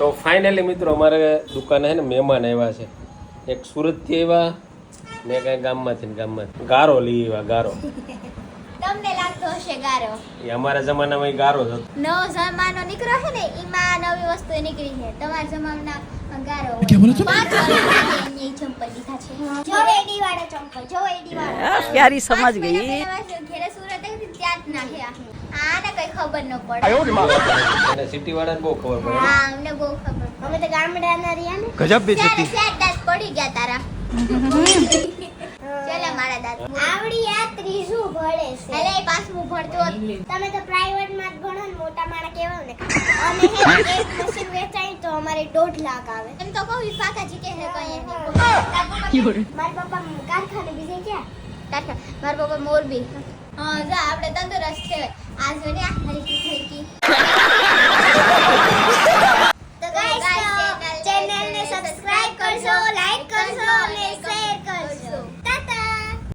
તો ફાઇનલી મિત્રો અમારે દુકાને છે ને મહેમાન આવ્યા છે. એક સુરતથી આવ્યા ને કઈ ગામમાંથી ગારો લઈ આવ્યા. ગારો તમને લાગતો હશે ગારો. એ અમારા જમાનામાં ગારો જ હતો. નવો જમાનો નીકળ્યો છે ને એમાં નવી વસ્તુ નીકળી છે. તમારા જમાનામાં ગારો હોય. 5 વર્ષની ચંપલ લીધા છે. જો એડી વાળા ચંપલ, જો એડી વાળા. प्यारी समझ गई. ઘેરે સુરત હતી ત્યાં જ ના છે. આને કઈ ખબર ન પડે. અને સિટી વાળાને બહુ ખબર પડે. હા અમને બહુ ખબર. અમે તો ગામડાના રહ્યા ને. ગજબ બેજતી. સેટ પડી ગયા તારા. ચાલે મારા દાદા. આવડી આ ત્રીજું ભણે છે. અલે એ પાછું ભણતો. તમે તો પ્રાઇવેટ માં જ ભણો ને મોટા માણા કેવા ને. અમે એક મશીન વેચાઈ તો અમારે 1.5 લાખ આવે. એમ તો કહું ફાકા જીકે છે કઈ નહીં. મારા પપ્પા કારખાને બીજે ક્યાં? મારા પપ્પા મોરબી. હા જા આપણે તંદુરસ્ત છે. આજ મને આ હરી થઈ ગઈ. તો ગાઈસ ચેનલ ને સબસ્ક્રાઇબ કરજો, લાઈક કરજો અને